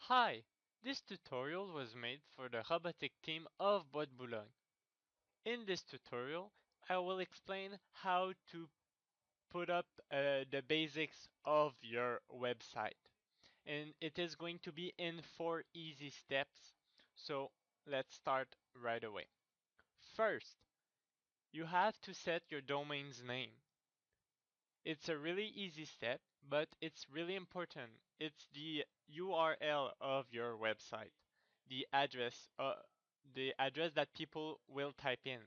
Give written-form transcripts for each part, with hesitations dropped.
Hi, this tutorial was made for the robotic team of Bois de Boulogne. In this tutorial, I will explain how to put up the basics of your website. And it is going to be in 4 easy steps. So let's start right away. First, you have to set your domain's name. It's a really easy step, but it's really important. It's the URL of your website, the address that people will type in.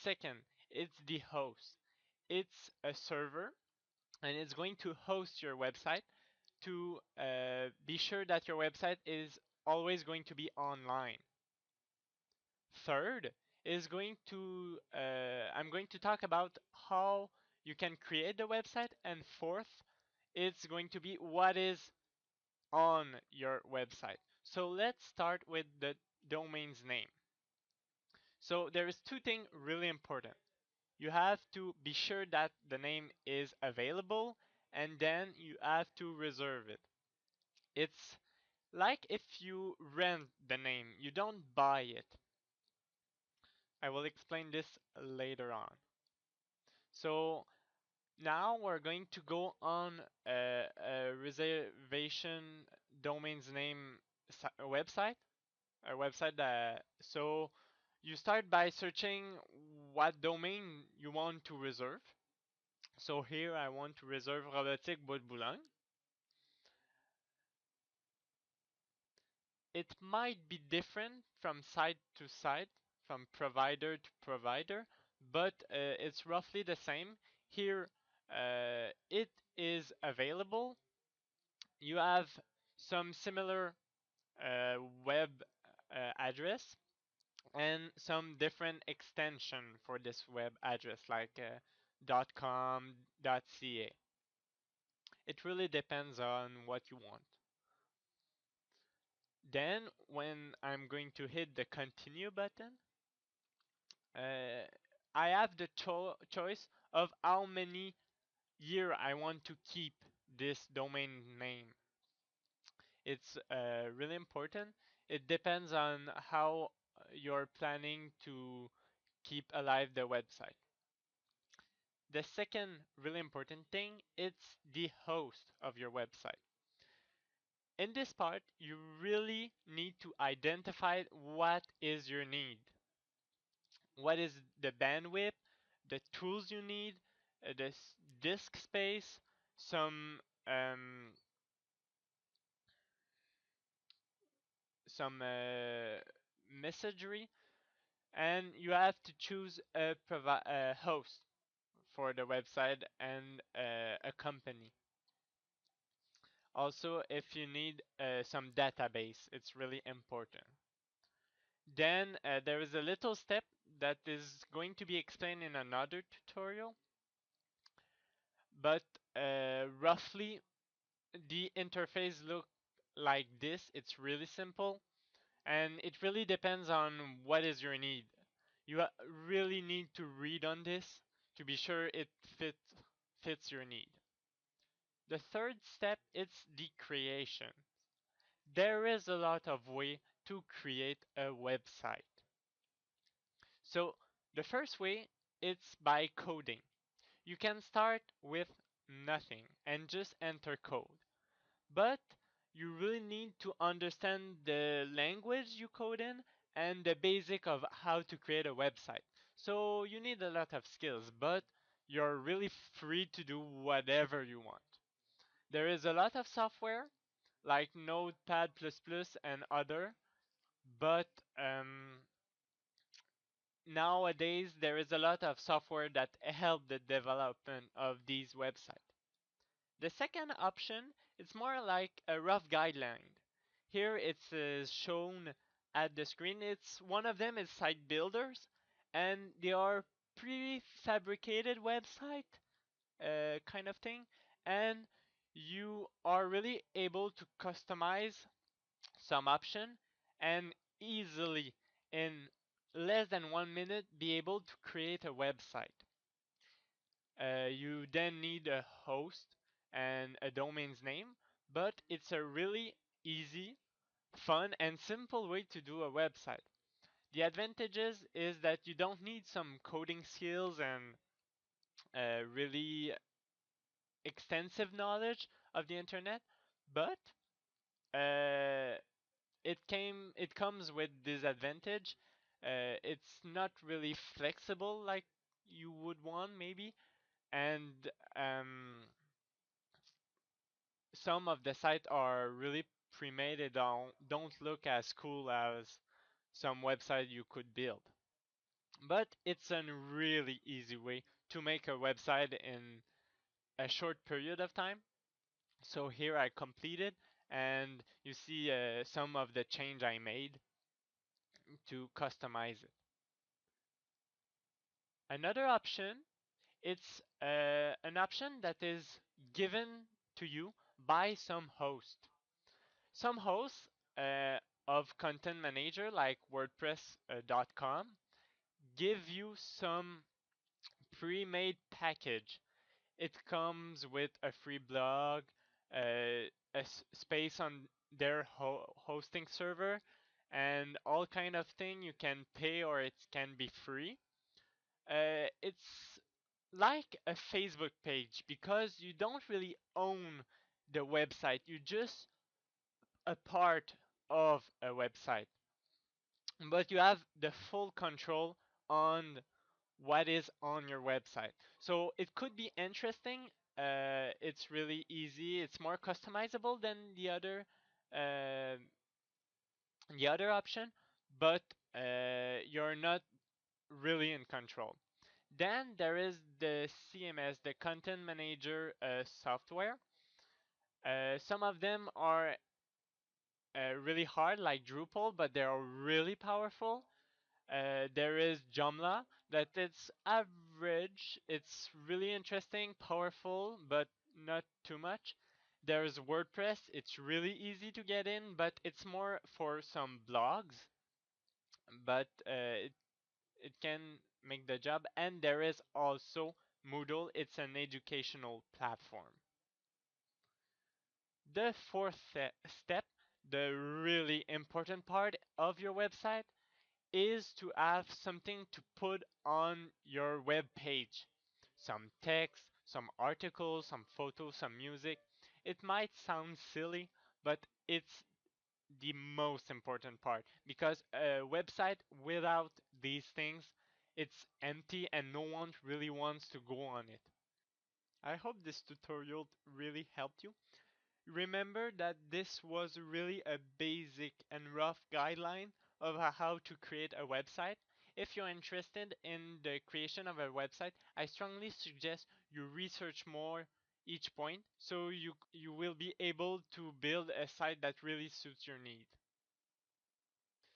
Second, it's the host. It's a server, and it's going to host your website to be sure that your website is always going to be online. Third is going to I'm going to talk about how you can create the website, and fourth, it's going to be what is on your website. So let's start with the domain's name. So there is two things really important. You have to be sure that the name is available, and then you have to reserve it. It's like if you rent the name, you don't buy it. I will explain this later on. So now we're going to go on a reservation domains name website, a website that so you start by searching what domain you want to reserve. So here I want to reserve Robotique Bois de Boulogne. It might be different from site to site, from provider to provider, but it's roughly the same. Here it is available. You have some similar web address and some different extension for this web address like .com, .ca. It really depends on what you want. Then when I'm going to hit the continue button, uh, I have the choice of how many year I want to keep this domain name. It's really important. It depends on how you're planning to keep alive the website. The second really important thing is the host of your website. In this part, you really need to identify what is your need. What is the bandwidth, the tools you need, the disk space, some um, some messagery, and you have to choose a host for the website and a company. Also, if you need some database, it's really important. Then there is a little step that is going to be explained in another tutorial, but roughly the interface look like this. It's really simple, and it really depends on what is your need. You really need to read on this to be sure it fits your need. The third step is the creation. There is a lot of way to create a website. So the first way it's by coding. You can start with nothing and just enter code. But you really need to understand the language you code in and the basic of how to create a website. So you need a lot of skills, but you're really free to do whatever you want. There is a lot of software like Notepad++ and other, but nowadays there is a lot of software that help the development of these websites. The second option is more like a rough guideline. Here it's shown at the screen. It's one of them is site builders, and they are prefabricated website kind of thing, and you are really able to customize some option and easily in less than 1 minute be able to create a website. You then need a host and a domain's name, but it's a really easy, fun, and simple way to do a website. The advantages is that you don't need some coding skills and really extensive knowledge of the internet, but uh, it comes with disadvantage. It's not really flexible like you would want maybe, and some of the sites are really pre-made. They don't look as cool as some website you could build. But it's a really easy way to make a website in a short period of time. So here I completed, and you see some of the change I made to customize it. Another option, it's an option that is given to you by some host. Some hosts of content manager like WordPress.com give you some pre-made package. It comes with a free blog, space on their hosting server, and all kind of thing you can pay or it can be free. It's like a Facebook page because you don't really own the website. You're just a part of a website, but you have the full control on what is on your website. So it could be interesting. It's really easy. It's more customizable than uh, the other option, but you're not really in control. Then there is the CMS, the Content Manager software. Some of them are really hard, like Drupal, but they are really powerful. There is Joomla that it's average. It's really interesting, powerful, but not too much. There's WordPress. It's really easy to get in, but it's more for some blogs. But it can make the job. And there is also Moodle. It's an educational platform. The fourth step, the really important part of your website, is to have something to put on your web page. Some text, some articles, some photos, some music. It might sound silly, but it's the most important part because a website without these things, it's empty and no one really wants to go on it. I hope this tutorial really helped you. Remember that this was really a basic and rough guideline of how to create a website. If you're interested in the creation of a website, I strongly suggest you research more each point so you will be able to build a site that really suits your need.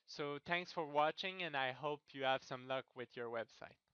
So thanks for watching and I hope you have some luck with your website.